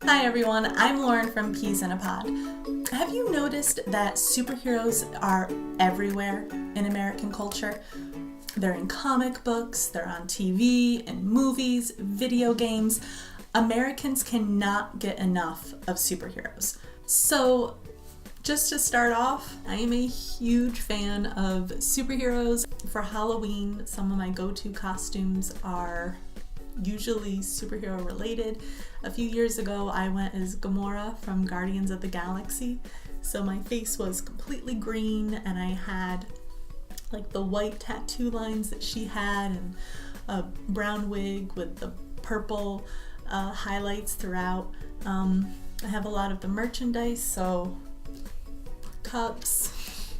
Hi everyone, I'm Lauren from Peas in a Pod. Have you noticed that superheroes are everywhere in American culture? They're in comic books, they're on TV, in movies, video games. Americans cannot get enough of superheroes. So, just to start off, I am a huge fan of superheroes. For Halloween, some of my go-to costumes are usually superhero related. A few years ago, I went as Gamora from Guardians of the Galaxy. So my face was completely green and I had like the white tattoo lines that she had and a brown wig with the purple highlights throughout. I have a lot of the merchandise, so cups,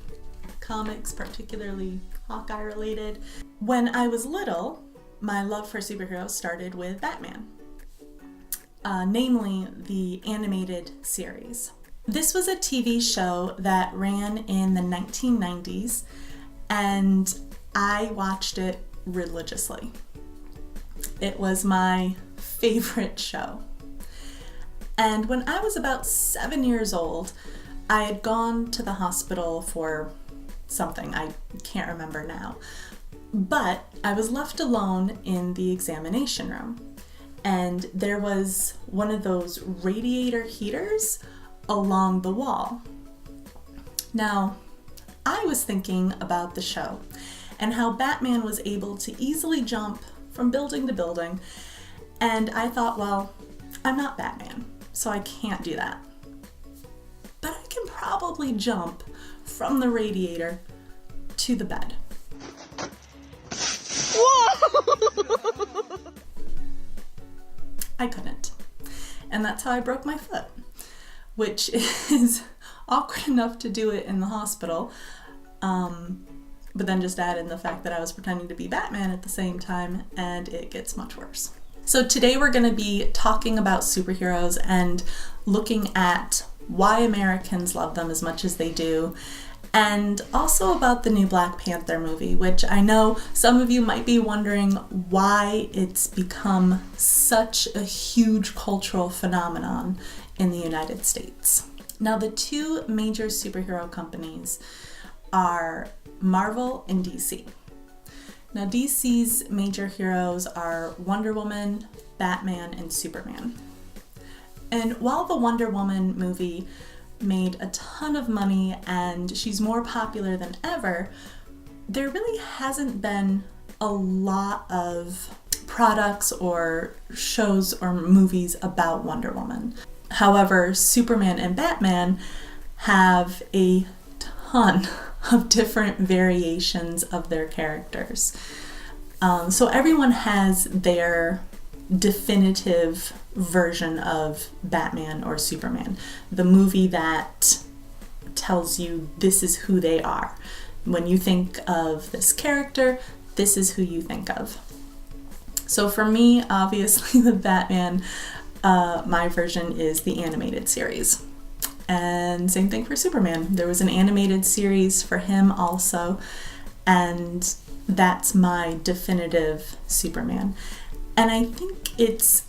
comics, particularly Hawkeye related. When I was little, my love for superheroes started with Batman, namely the animated series. This was a TV show that ran in the 1990s, and I watched it religiously. It was my favorite show. And when I was about 7 years old, I had gone to the hospital for something, I can't remember now. But I was left alone in the examination room, and there was one of those radiator heaters along the wall. Now, I was thinking about the show and how Batman was able to easily jump from building to building, and I thought, well, I'm not Batman, so I can't do that. But I can probably jump from the radiator to the bed. I couldn't. And that's how I broke my foot, which is awkward enough to do it in the hospital. But then just add in the fact that I was pretending to be Batman at the same time, and it gets much worse. So today we're going to be talking about superheroes and looking at why Americans love them as much as they do, and also about the new Black Panther movie, which I know some of you might be wondering why it's become such a huge cultural phenomenon in the United States. Now, the two major superhero companies are Marvel and DC. Now, DC's major heroes are Wonder Woman, Batman, and Superman. And while the Wonder Woman movie made a ton of money and she's more popular than ever, there really hasn't been a lot of products or shows or movies about Wonder Woman. However, Superman and Batman have a ton of different variations of their characters. So everyone has their definitive version of Batman or Superman, the movie that tells you this is who they are. When you think of this character, this is who you think of. So for me, obviously with Batman, my version is the animated series. And same thing for Superman. There was an animated series for him also, and that's my definitive Superman. And I think it's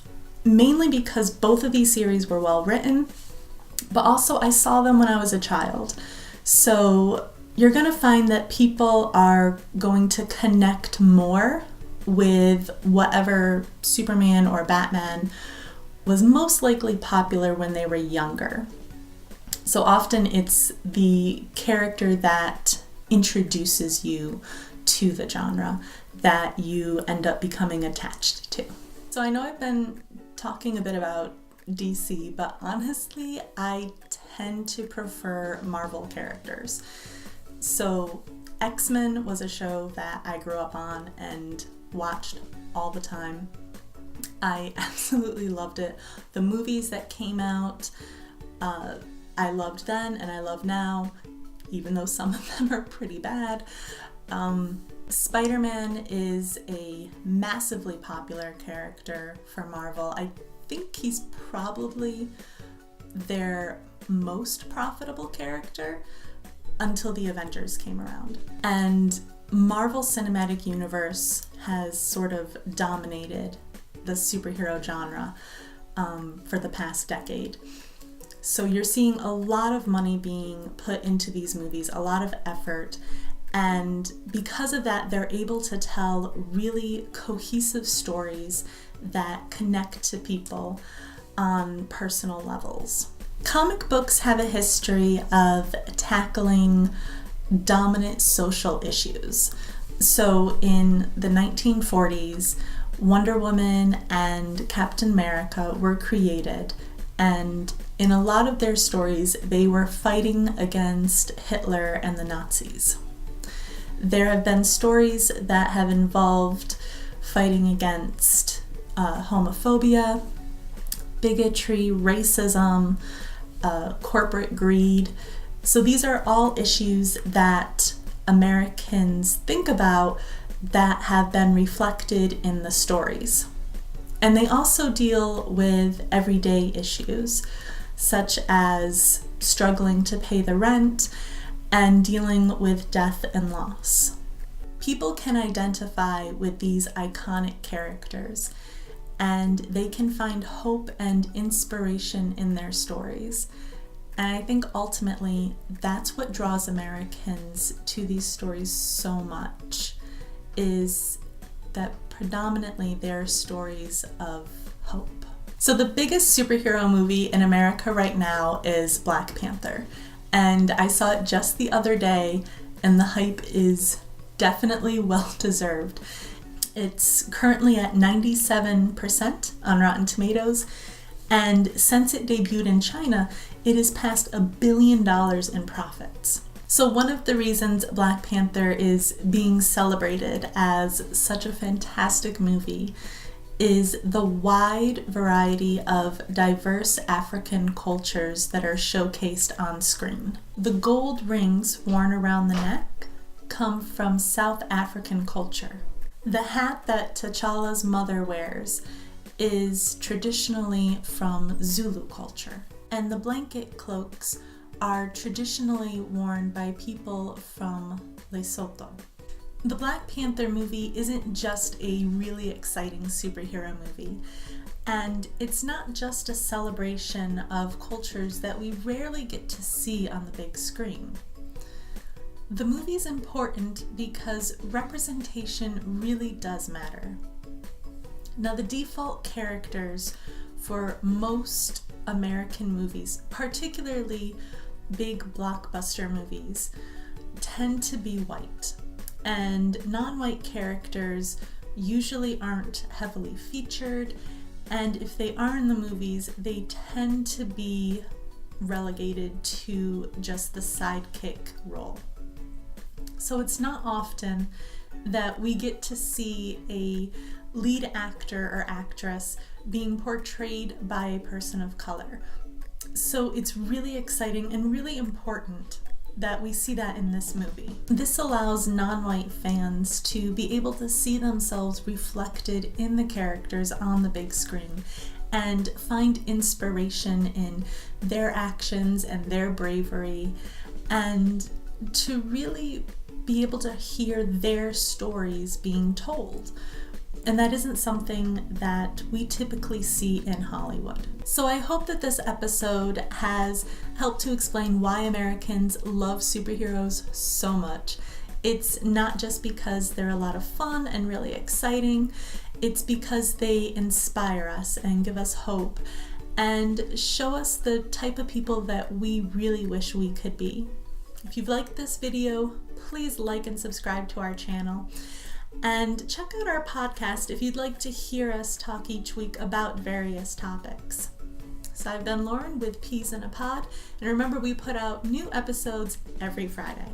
mainly because both of these series were well written, but also I saw them when I was a child. So you're going to find that people are going to connect more with whatever Superman or Batman was most likely popular when they were younger. So often it's the character that introduces you to the genre that you end up becoming attached to. So I know I've been talking a bit about DC, but honestly, I tend to prefer Marvel characters. So X-Men was a show that I grew up on and watched all the time. I absolutely loved it. The movies that came out, I loved then and I love now, even though some of them are pretty bad. Spider-Man is a massively popular character for Marvel. I think he's probably their most profitable character until the Avengers came around. And Marvel Cinematic Universe has sort of dominated the superhero genre. for the past decade. So you're seeing a lot of money being put into these movies, a lot of effort, and because of that, they're able to tell really cohesive stories that connect to people on personal levels. Comic books have a history of tackling dominant social issues. So in the 1940s, Wonder Woman and Captain America were created, and in a lot of their stories, they were fighting against Hitler and the Nazis. There have been stories that have involved fighting against homophobia, bigotry, racism, corporate greed. So these are all issues that Americans think about that have been reflected in the stories. And they also deal with everyday issues, such as struggling to pay the rent and dealing with death and loss. People can identify with these iconic characters, and they can find hope and inspiration in their stories. And I think ultimately that's what draws Americans to these stories so much, is that predominantly they're stories of hope. So the biggest superhero movie in America right now is Black Panther. And I saw it just the other day, and the hype is definitely well deserved. It's currently at 97% on Rotten Tomatoes, and since it debuted in China, it has passed $1 billion in profits. So one of the reasons Black Panther is being celebrated as such a fantastic movie is the wide variety of diverse African cultures that are showcased on screen. The gold rings worn around the neck come from South African culture. The hat that T'Challa's mother wears is traditionally from Zulu culture, and the blanket cloaks are traditionally worn by people from Lesotho. The Black Panther movie isn't just a really exciting superhero movie, and it's not just a celebration of cultures that we rarely get to see on the big screen. The movie's important because representation really does matter. Now, the default characters for most American movies, particularly big blockbuster movies, tend to be white, and non-white characters usually aren't heavily featured, and if they are in the movies, they tend to be relegated to just the sidekick role. So it's not often that we get to see a lead actor or actress being portrayed by a person of color. So it's really exciting and really important that we see that in this movie. This allows non-white fans to be able to see themselves reflected in the characters on the big screen and find inspiration in their actions and their bravery, and to really be able to hear their stories being told. And that isn't something that we typically see in Hollywood. So I hope that this episode has helped to explain why Americans love superheroes so much. It's not just because they're a lot of fun and really exciting, it's because they inspire us and give us hope and show us the type of people that we really wish we could be. If you've liked this video, please like and subscribe to our channel. And check out our podcast if you'd like to hear us talk each week about various topics. So I've been Lauren with Peas in a Pod, and remember, we put out new episodes every Friday.